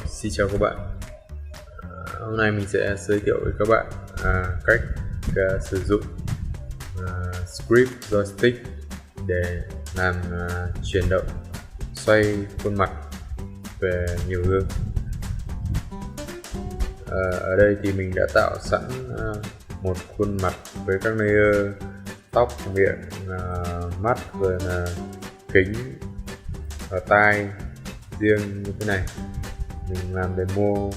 Xin chào các bạn. Hôm nay mình sẽ giới thiệu với các bạn cách sử dụng script joystick để làm chuyển động, xoay khuôn mặt về nhiều hướng. Ở đây thì mình đã tạo sẵn một khuôn mặt với các layer tóc, miệng, mắt, rồi là kính và tai riêng như thế này. Mình làm demo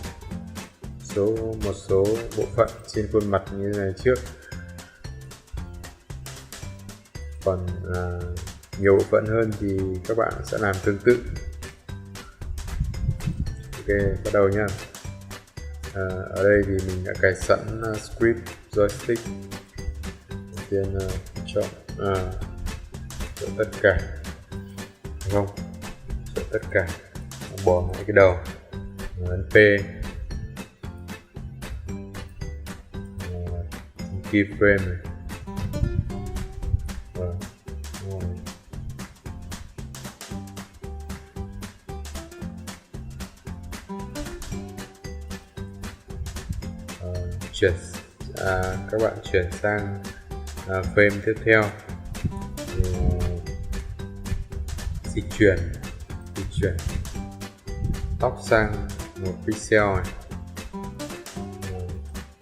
một số bộ phận trên khuôn mặt như thế này trước, còn nhiều bộ phận hơn thì các bạn sẽ làm tương tự. Ok, bắt đầu nhá. Ở đây thì mình đã cài sẵn script joystick. Đầu tiên chọn tất cả, đúng không? Chọn tất cả, bỏ lại cái đầu, ấn P, keyframe này. Các bạn chuyển sang frame tiếp theo, dịch chuyển tóc sang 1 pixel này,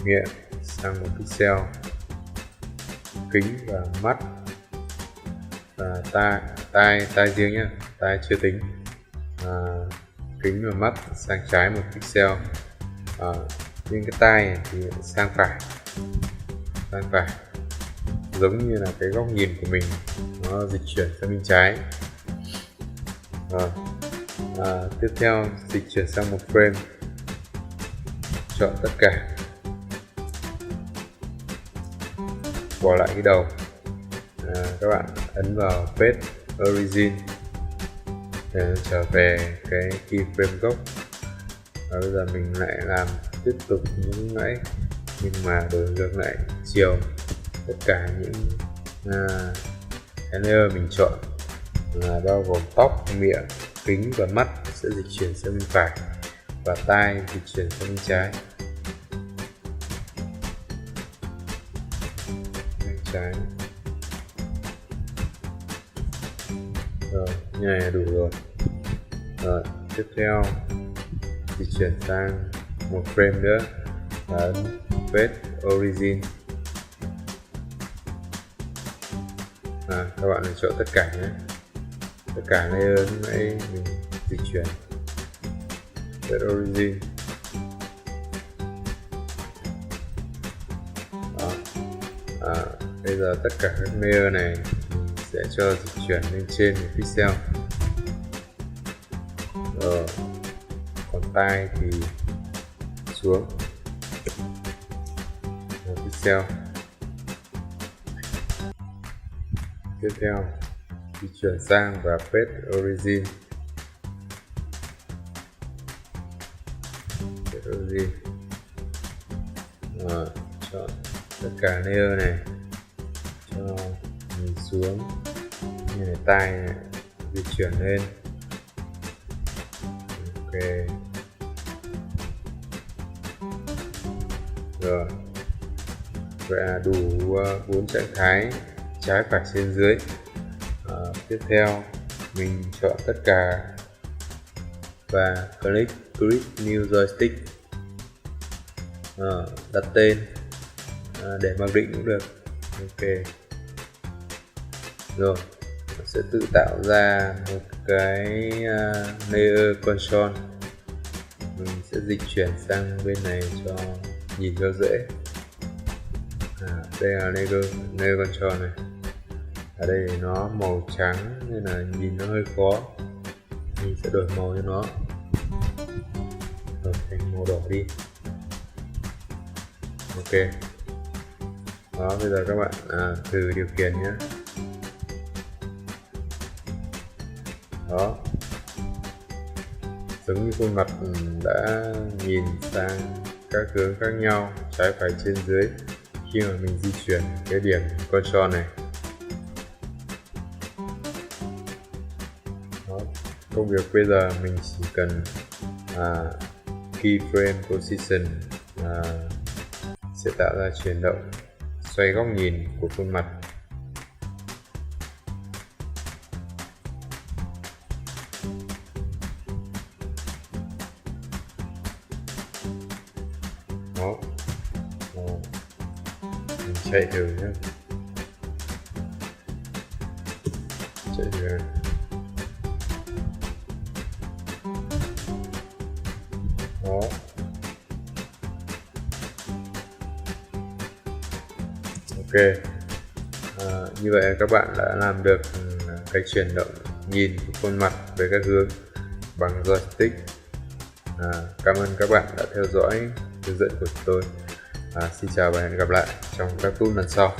miệng sang 1 pixel, kính và mắt và tai riêng nhé, tai chưa tính, kính và mắt sang trái 1 pixel, nhưng cái tai này thì sang phải, giống như là cái góc nhìn của mình nó dịch chuyển sang bên trái. Tiếp theo dịch chuyển sang một frame, chọn tất cả, bỏ lại cái đầu. Các bạn ấn vào Paste Origin để trở về cái keyframe gốc. Và bây giờ mình lại làm tiếp tục như nãy, nhưng mà đổi ngược lại chiều. Tất cả những cái layer mình chọn là bao gồm tóc, miệng, kính và mắt sẽ dịch chuyển sang bên phải, và tai dịch chuyển sang bên trái. Rồi, như này là đủ rồi. Rồi, tiếp theo dịch chuyển sang một frame nữa và ấn Paste Origin. Các bạn chọn tất cả nhé, tất cả layer lúc nãy mình dịch chuyển. Paste Origin. Bây giờ tất cả các layer này mình sẽ cho dịch chuyển lên trên một pixel. Rồi, còn tai thì xuống 1 pixel. Tiếp theo di chuyển sang và Paste Origin. Chọn tất cả layer này, cho nhìn xuống như này, tai này di chuyển lên. Ok, rồi, vậy là đủ 4 trạng thái trái phải trên dưới. Tiếp theo mình chọn tất cả và click New Joystick, đặt tên, để mặc định cũng được. Ok, rồi nó sẽ tự tạo ra một cái layer control. Mình sẽ dịch chuyển sang bên này cho nhìn cho dễ. Đây là layer control này. Ở đây nó màu trắng nên là nhìn nó hơi khó, mình sẽ đổi màu cho nó, đổi thành màu đỏ đi. Ok, đó, bây giờ các bạn thử điều khiển nhé. Đó, giống như khuôn mặt đã nhìn sang các hướng khác nhau, trái phải trên dưới, khi mà mình di chuyển cái điểm control này. Đó, công việc bây giờ mình chỉ cần keyframe position sẽ tạo ra chuyển động xoay góc nhìn của khuôn mặt. Đó. Mình chạy thử nhé. Chạy thử. Đó. Ok. Như vậy các bạn đã làm được cái chuyển động nhìn của khuôn mặt về các hướng bằng joystick. Cảm ơn các bạn đã theo dõi hướng dẫn của tôi. Xin chào và hẹn gặp lại trong các tool lần sau.